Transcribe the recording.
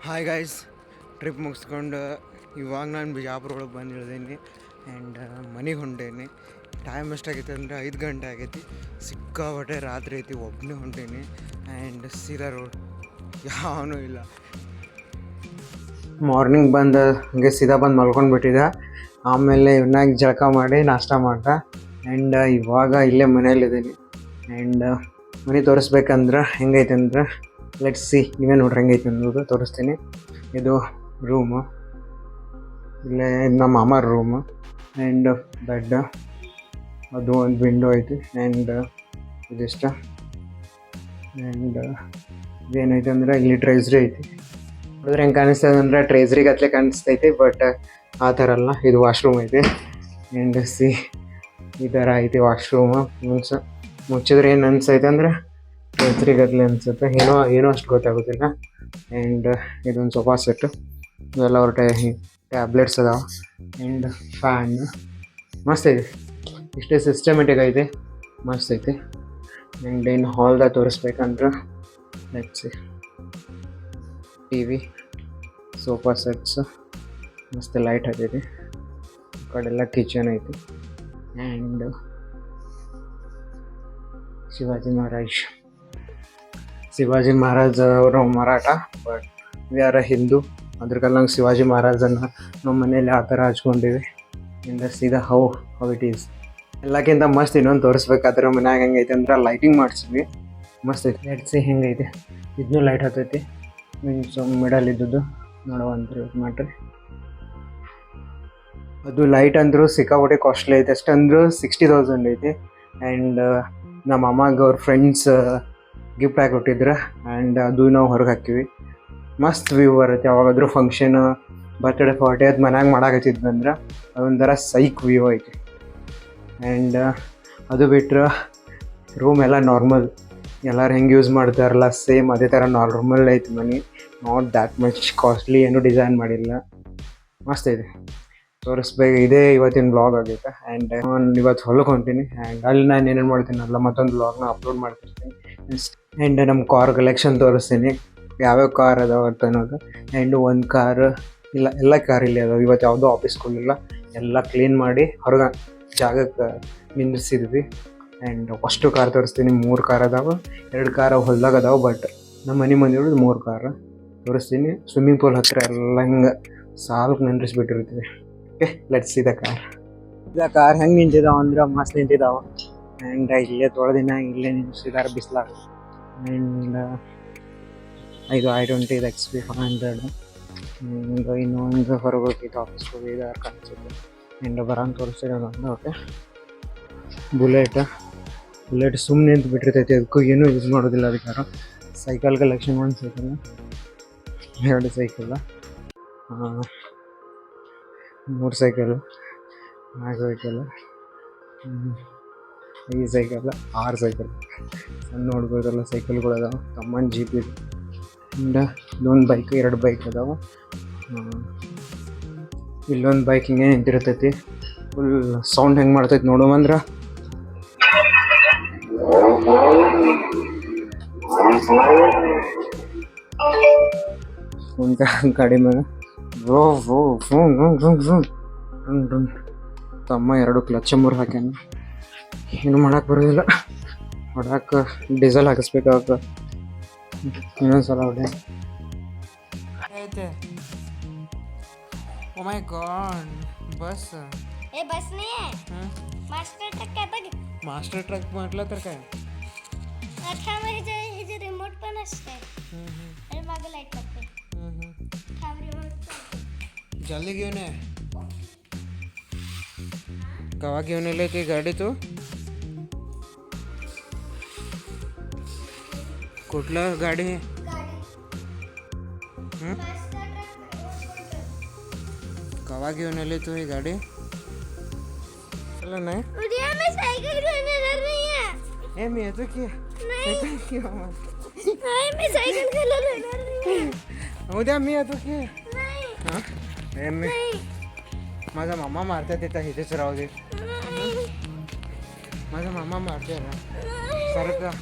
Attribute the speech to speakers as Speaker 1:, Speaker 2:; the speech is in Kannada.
Speaker 1: ಹಾಯ್ ಗೈಸ್, ಟ್ರಿಪ್ ಮುಗಿಸ್ಕೊಂಡು ಇವಾಗ ನಾನು ಬಿಜಾಪುರ ಒಳಗೆ ಬಂದಿಳಿದೀನಿ ಆ್ಯಂಡ್ ಮನೆಗೆ ಹೊಂಟೇನಿ. ಟೈಮ್ ಎಷ್ಟಾಗೈತೆ ಅಂದರೆ 5 ಗಂಟೆ ಆಗೈತಿ. ಸಿಕ್ಕಾಪಟ್ಟೆ ರಾತ್ರಿ ಐತಿ, ಒಬ್ಬನೇ ಹೊಂಟೇನಿ ಆ್ಯಂಡ್ ಸೀದಾ ರೋಡ್ ಯಾವನೂ ಇಲ್ಲ. ಮಾರ್ನಿಂಗ್ ಬಂದು ಹಂಗೆ ಸೀದಾ ಬಂದು ಮಲ್ಕೊಂಡು ಬಿಟ್ಟಿದ್ದೆ. ಆಮೇಲೆ ಇವನಾಗ ಜಳಕ ಮಾಡಿ ನಾಷ್ಟ ಮಾಡ್ದೆ ಆ್ಯಂಡ್ ಇವಾಗ ಇಲ್ಲೇ ಮನೇಲಿದ್ದೀನಿ. ಆ್ಯಂಡ್ ಮನೆ ತೋರಿಸ್ಬೇಕಂದ್ರೆ ಹೆಂಗೈತೆ ಅಂದ್ರೆ ಲೆಟ್ಸ್ ಸಿ. ನೀವೇ ನೋಡ್ರಿ ಹೆಂಗೈತೆ ಅನ್ನೋದು ತೋರಿಸ್ತೀನಿ. ಇದು ರೂಮು, ಇಲ್ಲೇ ನಮ್ಮ ಮಾಮಾರ ರೂಮು ಆ್ಯಂಡ್ ಬೆಡ್, ಅದು ಒಂದು ವಿಂಡೋ ಐತಿ ಆ್ಯಂಡ್ ಇದಿಷ್ಟ. ಆ್ಯಂಡ್ ಇದೇನೈತೆ ಅಂದ್ರೆ ಇಲ್ಲಿ ಟ್ರೇಸ್ರಿ ಐತಿ. ನೋಡಿದ್ರೆ ಹೆಂಗೆ ಕಾಣಿಸ್ತದೆ ಅಂದರೆ ಟ್ರೇಸ್ರಿಗೆ ಹತ್ಲೆ ಕಾಣಿಸ್ತೈತಿ, ಬಟ್ ಆ ಥರ ಅಲ್ಲ. ಇದು ವಾಶ್ರೂಮ್ ಐತಿ ಆ್ಯಂಡ್ ಸಿ ಈ ಥರ ಐತಿ ವಾಶ್ರೂಮು. ಮುಚ್ಚಿದ್ರೆ ಏನು ಅನ್ಸೈತೆ ಅಂದ್ರೆ ಟ್ರೇಸ್ರಿಗತ್ಲೆ ಅನ್ಸುತ್ತೆ, ಏನೋ ಅಷ್ಟು ಗೊತ್ತಾಗೋದಿಲ್ಲ. ಆ್ಯಂಡ್ ಇದೊಂದು ಸೋಫಾ ಸೆಟ್ಟು, ಇವೆಲ್ಲ ಅವ್ರ ಟ್ಯಾಬ್ಲೆಟ್ಸ್ ಅದಾವೆ ಆ್ಯಂಡ್ ಫ್ಯಾನ್ ಮಸ್ತ್ ಐತಿ. ಇಷ್ಟೇ ಸಿಸ್ಟಮೆಟಿಕ್ ಐತಿ, ಮಸ್ತ್ ಐತಿ. ಆ್ಯಂಡ್ ಇನ್ನು ಹಾಲ್ದಾಗ ತೋರಿಸ್ಬೇಕಂದ್ರೆ let's T V, sofa sets, ಮಸ್ತ್ ಲೈಟ್ ಹತ್ತೈತಿ. ಆ ಕಡೆಲ್ಲ ಕಿಚನ್ ಐತಿ ಆ್ಯಂಡ್ ಶಿವಾಜಿ ಮಹಾರಾಜ್ ಅವರು Maratha, but we are Hindu. ಅದ್ರಕಲ್ಲ ನಂಗೆ ಶಿವಾಜಿ ಮಹಾರಾಜನ್ನು ನಮ್ಮ ಮನೇಲಿ ಆ ಥರ ಹಚ್ಕೊಂಡಿವಿ. ಇಂದ ಸೀದಾ ಹೌ ಇಟ್ ಈಸ್. ಎಲ್ಲಕ್ಕಿಂತ ಮಸ್ತ್ ಇನ್ನೊಂದು ತೋರಿಸ್ಬೇಕಾದ್ರೆ ಮನ್ಯಾಗ ಹೆಂಗೈತೆ ಅಂದ್ರೆ ಲೈಟಿಂಗ್ ಮಾಡಿಸಿದ್ವಿ, ಮಸ್ತ್ ಐತಿ. ಲೆಟ್ಸಿ ಹೆಂಗೈತೆ, ಇದನ್ನೂ ಲೈಟ್ ಹತ್ತೈತಿ. ಮೀನ್ಸ್ ಮಿಡಲ್ ಇದ್ದದ್ದು ನೋಡುವಂತ್ರಿ ಮಾಡ್ರಿ. ಅದು ಲೈಟ್ ಅಂದರೂ ಸಿಕ್ಕಾಪಟ್ಟೆ ಕಾಸ್ಟ್ಲಿ ಐತೆ. ಎಷ್ಟಂದ್ರೂ 60,000 ಐತಿ. ಆ್ಯಂಡ್ ನಮ್ಮ ಅಮ್ಮಗೆ ಅವ್ರ ಫ್ರೆಂಡ್ಸ್ ಗಿಫ್ಟ್ ಆಗಿ ಕೊಟ್ಟಿದ್ರು ಆ್ಯಂಡ್ ಅದು ನಾವು ಹೊರಗೆ ಹಾಕಿವಿ. ಮಸ್ತ್ ವ್ಯೂ ಬರುತ್ತೆ. ಯಾವಾಗಾದ್ರೂ ಫಂಕ್ಷನ್, ಬರ್ತ್ಡೇ ಪಾರ್ಟಿ ಅದು ಮನ್ಯಾಗ ಮಾಡಾಕತ್ತಿದ್ದಂದ್ರೆ ಅದೊಂಥರ ಸೈಕ್ ವ್ಯೂ ಐತಿ. ಆ್ಯಂಡ್ ಅದು ಬಿಟ್ಟರೆ ರೂಮ್ ಎಲ್ಲ ನಾರ್ಮಲ್, ಎಲ್ಲರೂ ಹೆಂಗೆ ಯೂಸ್ ಮಾಡ್ತಾರಲ್ಲ ಸೇಮ್ ಅದೇ ಥರ ನಾರ್ಮಲ್ ಐತಿ ಮನೆ. ನಾಟ್ ದ್ಯಾಟ್ ಮಚ್ ಕಾಸ್ಟ್ಲಿ, ಏನೂ ಡಿಸೈನ್ ಮಾಡಿಲ್ಲ, ಮಸ್ತ್ ಐತಿ. ತೋರಿಸ್ಬೇಕು. ಇದೇ ಇವತ್ತಿನ ವ್ಲಾಗ್ ಆಗೈತೆ. ಆ್ಯಂಡ್ ನಾನು ಇವತ್ತು ಹೊಲಕ್ಕೆ ಹೊಂಟೀನಿ ಆ್ಯಂಡ್ ಅಲ್ಲಿ ನಾನು ಏನೇನು ಮಾಡ್ತೀನಲ್ಲ ಮತ್ತೊಂದು ವ್ಲಾಗ್ನ ಅಪ್ಲೋಡ್ ಮಾಡ್ತಿರ್ತೀನಿ. ಆ್ಯಂಡ್ ನಮ್ಮ ಕಾರ್ ಕಲೆಕ್ಷನ್ ತೋರಿಸ್ತೀನಿ, ಯಾವ್ಯಾವ ಕಾರ್ ಅದಾವೆ ಅಂತ ಅನ್ನೋದು. ಆ್ಯಂಡ್ ಒಂದು ಕಾರ್ ಇಲ್ಲ, ಎಲ್ಲ ಕಾರ್ ಇಲ್ಲಿ ಅದಾವೆ. ಇವತ್ತು ಯಾವುದೋ ಆಫೀಸ್ಗಳಿಲ್ಲ, ಎಲ್ಲ ಕ್ಲೀನ್ ಮಾಡಿ ಹೊರಗೆ ಜಾಗಕ್ಕೆ ನಿಂದಿಸಿದ್ವಿ. ಆ್ಯಂಡ್ ಫಸ್ಟು ಕಾರ್ ತೋರಿಸ್ತೀನಿ. 3 ಕಾರ್ ಅದಾವೆ, 2 ಕಾರ್ ಹೊಲ್ದಾಗ ಅದಾವೆ, ಬಟ್ ನಮ್ಮ ಮನೆ ಮಂದಿ 3 ಕಾರ್ ತೋರಿಸ್ತೀನಿ. ಸ್ವಿಮ್ಮಿಂಗ್ ಪೂಲ್ ಹತ್ತಿರ ಎಲ್ಲ ಹಿಂಗೆ ಸಾಲಕ್ಕೆ ನಿಂದ್ರಿಸ್ಬಿಟ್ಟಿರ್ತೀವಿ. Okay, let's see the car. Car ಹೆಂಗೆ ನಿಂತಿದ್ದಾವೆ ಅಂದ್ರೆ ಮಸ್ತ್ ನಿಂತಿದ್ದಾವೆ. ಆ್ಯಂಡ್ ಇಲ್ಲೇ ತೊಳೆದಿನ ಇಲ್ಲೇ ನಿಲ್ಲಿಸಿದ್ದಾರೆ ಬಿಸ್ಲಾಗ. ಆ್ಯಂಡ್ ಇದು I-20 ಇದು XP500. ಇನ್ನೊಂದು ಹೊರಗೆ ಹೋಗಿದ್ದು ಆಫೀಸ್ಗೆ ಹೋಗಿದ್ದಾರೆ ಕಾಣಿಸುತ್ತೆ. ಆ್ಯಂಡ್ ಬರೋಂಗೆ ತೋರಿಸ್ತಿರೋದು. ಓಕೆ, ಬುಲೆಟ್ ಸುಮ್ಮನೆ ಅಂತ ಬಿಟ್ಟಿರ್ತೈತಿ, ಅದಕ್ಕೂ ಏನೂ ಯೂಸ್ ಮಾಡೋದಿಲ್ಲ. ಅದಕ್ಕೆ cycle collection, 1 cycle, 2 cycle, 3 cycle, 4 cycle, 5 cycle, 6 cycle. ಸಣ್ಣ ನೋಡ್ಬೋದಲ್ಲ ಸೈಕಲ್ಗಳು ಅದಾವೆ. ತಮ್ಮನ ಜೀಪ್ ಇದೆ. ಆ್ಯಂಡ್ ಇಲ್ಲೊಂದು ಬೈಕ್, 2 ಬೈಕ್ ಅದಾವೆ. ಇಲ್ಲೊಂದು ಬೈಕ್ ಹಿಂಗೆ ನಿಂತಿರ್ತೈತಿ. ಫುಲ್ ಸೌಂಡ್ ಹೆಂಗೆ ಮಾಡ್ತೈತಿ ನೋಡುವಂದ್ರೆ ಒಂದು ಗಾಡಿ ಮೇಲೆ ತಮ್ಮ 2 ಕ್ಲಚ್ ಮೂರು ಹಾಕ್ಯಾನ. ಏನು ಮಾಡೋಕೆ ಬರೋದಿಲ್ಲ, ಹೊಡಕ್ಕೆ ಡೀಸೆಲ್ ಹಾಕಿಸ್ಬೇಕಾಗ. ಇನ್ನೊಂದ್ಸಲ ಹೊಡೆ ಐತೆ. ಓ ಮೈ ಗಾಡ್, बस
Speaker 2: ए बस नहीं है, मास्टर ट्रक काय बघ.
Speaker 1: मास्टर ट्रक म्हटलं तर काय,
Speaker 2: अच्छा हे जे रिमोट पण असते. अरे मागे लाईट लागते. थांब, रिमोट
Speaker 1: जल्दी घेऊन ये. कवा घेऊन येले ती गाडी तू? कुठला गाडी? कवा घेऊन आली तू ही गाडी? चला नाही,
Speaker 2: उद्या मी सायकल घेऊन येणार नाही आहे.
Speaker 1: ए मी येतो की
Speaker 2: नाही, मी सायकल घ्यायला येणार नाही.
Speaker 1: उद्या मी येतो की.
Speaker 2: नाही,
Speaker 1: हां, ए मी माझा मामा मारतात तिथं, इथेच राहू दे. माझा मामा मारते ना सारखं.